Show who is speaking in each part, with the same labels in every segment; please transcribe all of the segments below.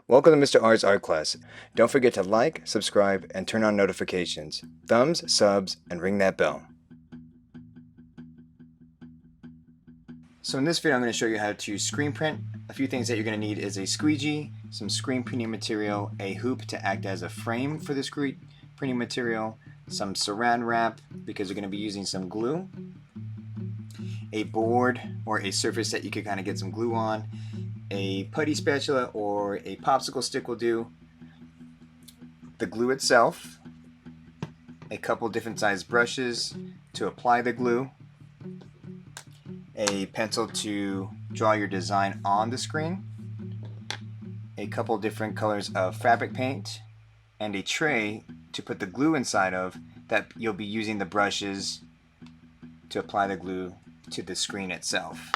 Speaker 1: Welcome to Mr. R's Art Class. Don't forget to like, subscribe, and turn on notifications. Thumbs, subs, and ring that bell. So in this video, I'm going to show you how to screen print. A few things that you're going to need is a squeegee, some screen printing material, a hoop to act as a frame for the screen printing material, some saran wrap because you're going to be using some glue, a board or a surface that you could kind of get some glue on, a putty spatula or a popsicle stick will do, the glue itself, a couple different size brushes to apply the glue, a pencil to draw your design on the screen, a couple different colors of fabric paint, and a tray to put the glue inside of that you'll be using the brushes to apply the glue to the screen itself.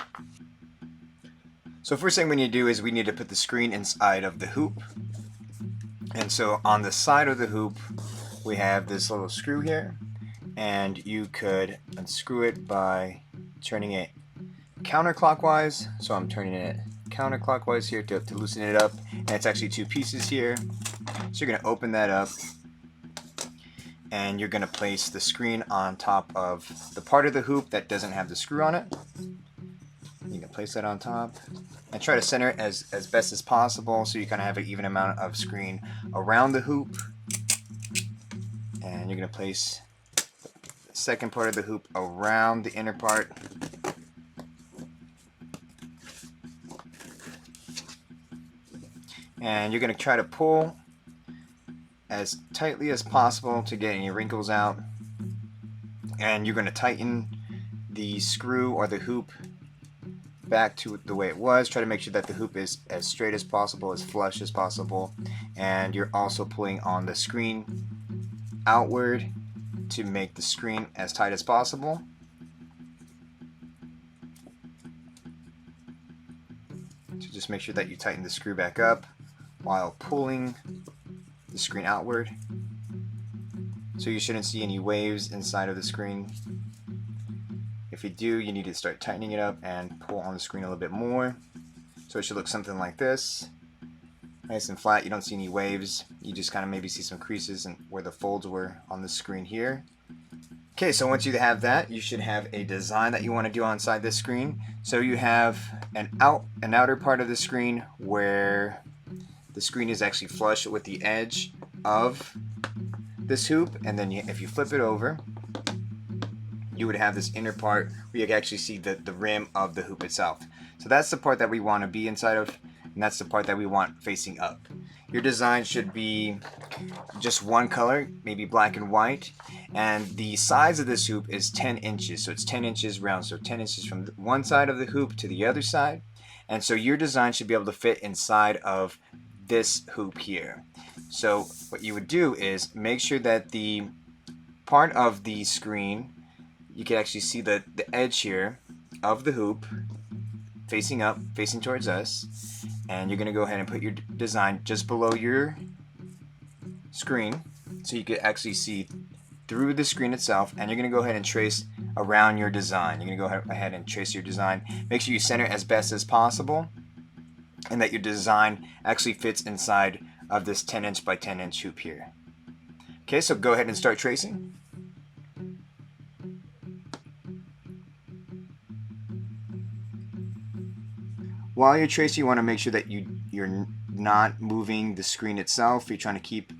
Speaker 1: So first thing we need to do is we need to put the screen inside of the hoop. And so on the side of the hoop we have this little screw here, and you could unscrew it by turning it counterclockwise. So I'm turning it counterclockwise here to loosen it up, and it's actually two pieces here. So you're going to open that up and you're going to place the screen on top of the part of the hoop that doesn't have the screw on it. You can place that on top and try to center it as best as possible so you kind of have an even amount of screen around the hoop. And you're going to place the second part of the hoop around the inner part. And you're going to try to pull as tightly as possible to get any wrinkles out. And you're going to tighten the screw or the hoop back to the way it was. Try to make sure that the hoop is as straight as possible, as flush as possible, and you're also pulling on the screen outward to make the screen as tight as possible. So just make sure that you tighten the screw back up while pulling the screen outward. So you shouldn't see any waves inside of the screen. If you do, you need to start tightening it up and pull on the screen a little bit more. So it should look something like this. Nice and flat, you don't see any waves. You just kind of maybe see some creases and where the folds were on the screen here. Okay, so once you have that, you should have a design that you want to do inside this screen. So you have an outer part of the screen where the screen is actually flush with the edge of this hoop, and then if you flip it over, you would have this inner part where you can actually see the rim of the hoop itself. So that's the part that we want to be inside of, and that's the part that we want facing up. Your design should be just one color, maybe black and white, and the size of this hoop is 10 inches. So it's 10 inches round, so 10 inches from one side of the hoop to the other side. And so your design should be able to fit inside of this hoop here. So what you would do is make sure that the part of the screen, you can actually see the edge here of the hoop facing up, facing towards us, and you're going to go ahead and put your design just below your screen so you can actually see through the screen itself, and you're going to go ahead and trace around your design. You're going to go ahead and trace your design. Make sure you center as best as possible and that your design actually fits inside of this 10 inch by 10 inch hoop here. Okay, so go ahead and start tracing. While you're tracing, you want to make sure that you're not moving the screen itself. You're trying to keep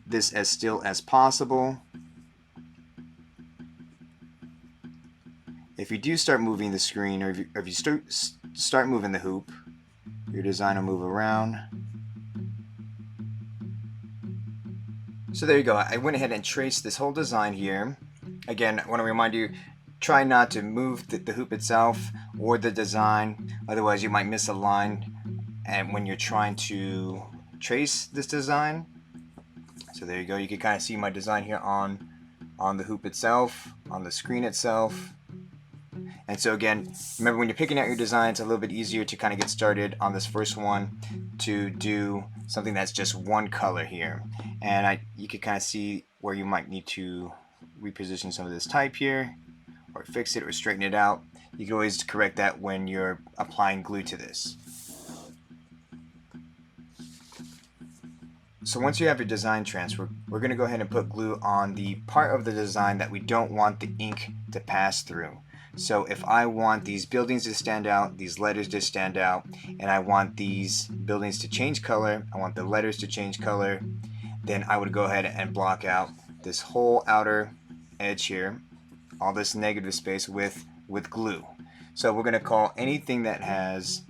Speaker 1: this as still as possible. If you do start moving the screen, or if you start moving the hoop, your design will move around. So there you go. I went ahead and traced this whole design here. Again, I want to remind you, try not to move the hoop itself or the design, otherwise you might miss a line and when you're trying to trace this design. So there you go. You can kind of see my design here on the hoop itself, on the screen itself. And so again, remember when you're picking out your design, it's a little bit easier to kind of get started on this first one to do something that's just one color here. And you can kind of see where you might need to reposition some of this type here, or fix it or straighten it out. You can always correct that when you're applying glue to this. So once you have your design transfer, we're going to go ahead and put glue on the part of the design that we don't want the ink to pass through. So if I want these buildings to stand out, these letters to stand out, and I want these buildings to change color, I want the letters to change color, then I would go ahead and block out this whole outer edge here, all this negative space with glue. So we're going to call anything that's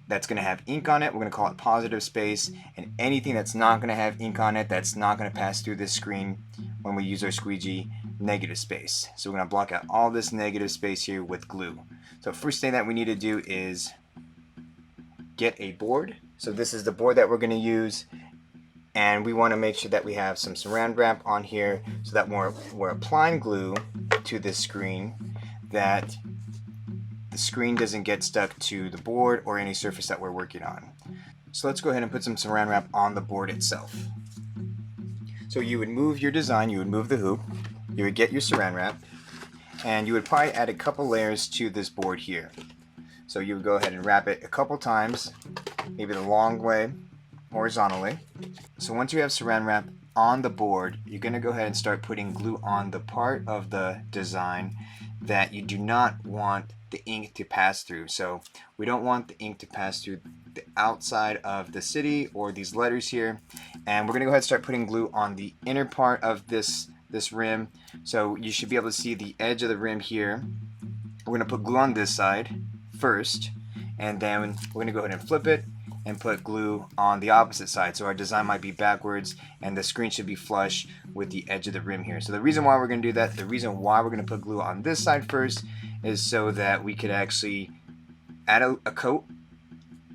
Speaker 1: going to have ink on it, we're going to call it positive space, and anything that's not going to have ink on it, that's not going to pass through this screen when we use our squeegee, negative space. So we're going to block out all this negative space here with glue. So first thing that we need to do is get a board. So this is the board that we're going to use, and we want to make sure that we have some saran wrap on here so that when we're applying glue to this screen, that the screen doesn't get stuck to the board or any surface that we're working on. So let's go ahead and put some saran wrap on the board itself. So you would move your design, you would move the hoop, you would get your saran wrap, and you would probably add a couple layers to this board here. So you would go ahead and wrap it a couple times, maybe the long way, horizontally. So once you have saran wrap on the board, you're going to go ahead and start putting glue on the part of the design that you do not want the ink to pass through. So we don't want the ink to pass through the outside of the city or these letters here, and we're going to go ahead and start putting glue on the inner part of this rim. So you should be able to see the edge of the rim here. We're going to put glue on this side first, and then we're going to go ahead and flip it and put glue on the opposite side. So our design might be backwards and the screen should be flush with the edge of the rim here. So the reason why we're going to do that, the reason why we're going to put glue on this side first, is so that we could actually add a coat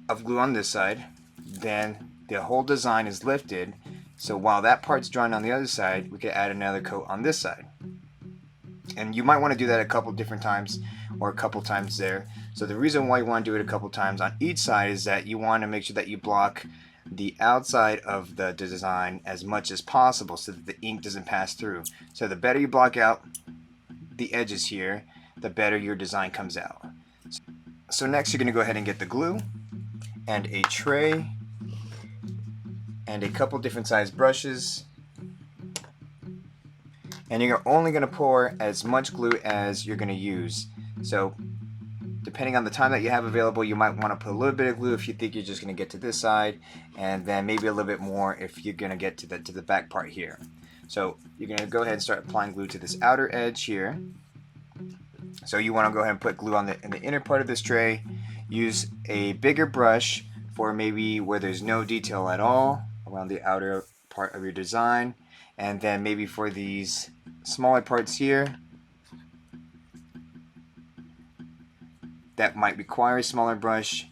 Speaker 1: of glue on this side, then the whole design is lifted. So while that part's drawn on the other side, we could add another coat on this side. And you might want to do that a couple different times or a couple times there. So the reason why you want to do it a couple times on each side is that you want to make sure that you block the outside of the design as much as possible so that the ink doesn't pass through. So the better you block out the edges here, the better your design comes out. So next you're going to go ahead and get the glue and a tray and a couple different size brushes, and you're only going to pour as much glue as you're going to use. So depending on the time that you have available, you might want to put a little bit of glue if you think you're just going to get to this side, and then maybe a little bit more if you're going to get to the back part here. So you're going to go ahead and start applying glue to this outer edge here. So you want to go ahead and put glue on in the inner part of this tray. Use a bigger brush for maybe where there's no detail at all around the outer part of your design, and then maybe for these smaller parts here that might require a smaller brush,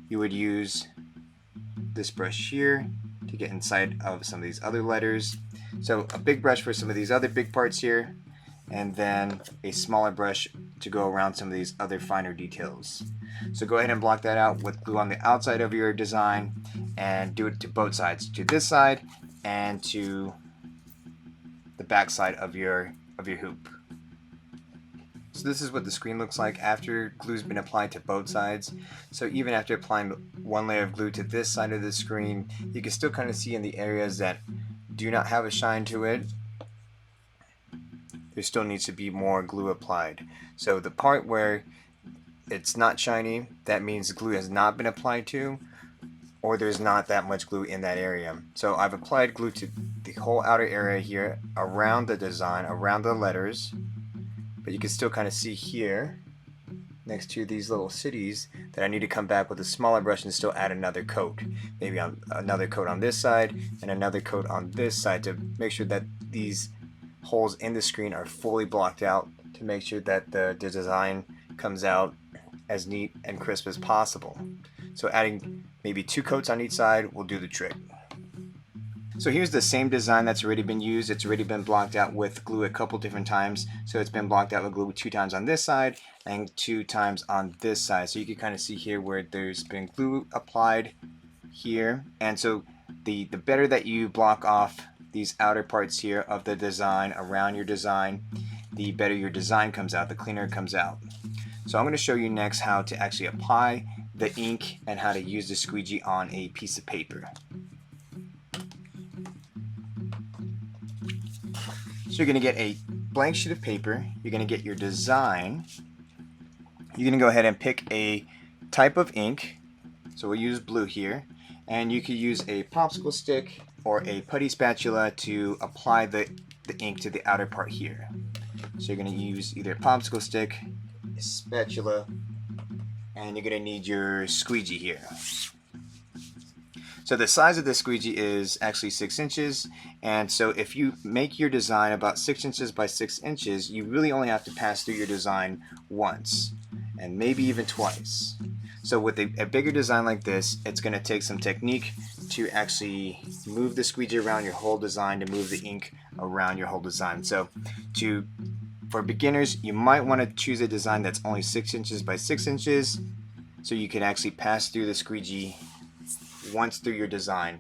Speaker 1: you would use this brush here to get inside of some of these other letters. So a big brush for some of these other big parts here, and then a smaller brush to go around some of these other finer details. So go ahead and block that out with glue on the outside of your design, and do it to both sides, to this side and to the back side of your hoop. So this is what the screen looks like after glue's been applied to both sides. So even after applying one layer of glue to this side of the screen, you can still kind of see in the areas that do not have a shine to it, there still needs to be more glue applied. So the part where it's not shiny, that means glue has not been applied to, or there's not that much glue in that area. So I've applied glue to the whole outer area here around the design, around the letters, but you can still kind of see here next to these little cities that I need to come back with a smaller brush and still add another coat. Maybe on another coat on this side and another coat on this side to make sure that these holes in the screen are fully blocked out, to make sure that the design comes out as neat and crisp as possible. So adding maybe 2 coats on each side will do the trick. So here's the same design that's already been used. It's already been blocked out with glue a couple different times. So it's been blocked out with glue 2 times on this side and 2 times on this side. So you can kind of see here where there's been glue applied here. And so the better that you block off these outer parts here of the design around your design, the better your design comes out, the cleaner it comes out. So I'm going to show you next how to actually apply the ink and how to use the squeegee on a piece of paper. So you're going to get a blank sheet of paper, you're going to get your design, you're going to go ahead and pick a type of ink, so we'll use blue here, and you could use a popsicle stick or a putty spatula to apply the ink to the outer part here. So you're going to use either a popsicle stick, a spatula, and you're going to need your squeegee here. So the size of this squeegee is actually 6 inches, and so if you make your design about 6 inches by 6 inches, you really only have to pass through your design once, and maybe even twice. So with a bigger design like this, it's going to take some technique to actually move the squeegee around your whole design, to move the ink around your whole design. So for beginners, you might want to choose a design that's only 6 inches by 6 inches, so you can actually pass through the squeegee once through your design.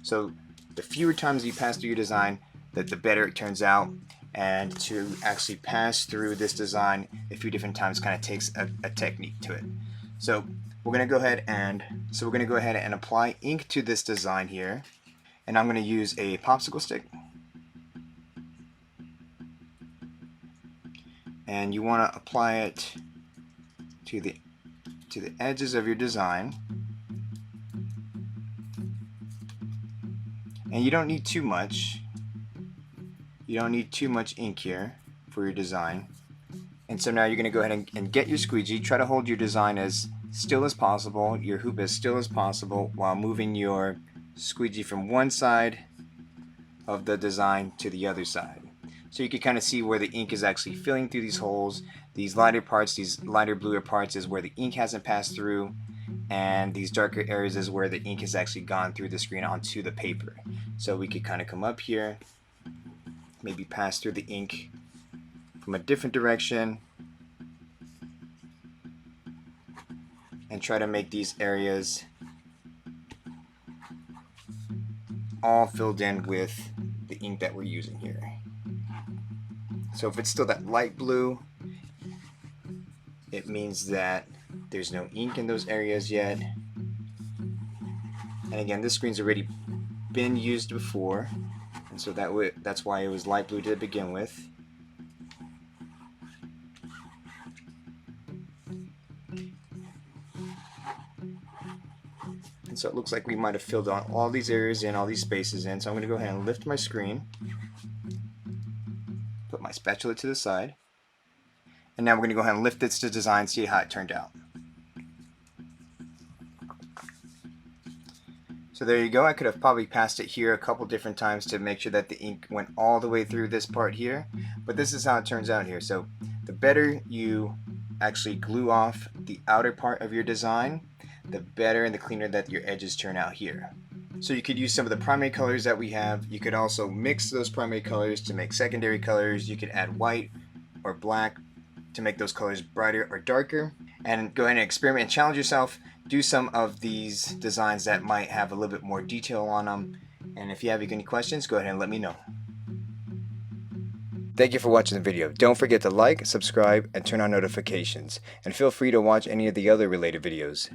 Speaker 1: So the fewer times you pass through your design, the better it turns out. And to actually pass through this design a few different times kind of takes a technique to it. So we're going to go ahead and apply ink to this design here, and I'm going to use a popsicle stick. And you want to apply it to the edges of your design. And you don't need too much. You don't need too much ink here for your design. And so now you're going to go ahead and get your squeegee. Try to hold your design as still as possible, your hoop as still as possible, while moving your squeegee from one side of the design to the other side. So you can kind of see where the ink is actually filling through these holes. These lighter parts, these lighter bluer parts, is where the ink hasn't passed through, and these darker areas is where the ink has actually gone through the screen onto the paper. So we could kind of come up here, maybe pass through the ink from a different direction, and try to make these areas all filled in with the ink that we're using here. So if it's still that light blue, it means that there's no ink in those areas yet. And again, this screen's already been used before, and so that's why it was light blue to begin with. And so it looks like we might have filled out all these areas in, all these spaces in. So I'm going to go ahead and lift my screen, put my spatula to the side, and now we're going to go ahead and lift this to design, see how it turned out. So there you go. I could have probably passed it here a couple different times to make sure that the ink went all the way through this part here, but this is how it turns out here. So the better you actually glue off the outer part of your design, the better and the cleaner that your edges turn out here. So you could use some of the primary colors that we have. You could also mix those primary colors to make secondary colors. You could add white or black to make those colors brighter or darker, and go ahead and experiment and challenge yourself. Do some of these designs that might have a little bit more detail on them, and if you have any questions, go ahead and let me know. Thank you for watching the video. Don't forget to like, subscribe, and turn on notifications, and feel free to watch any of the other related videos.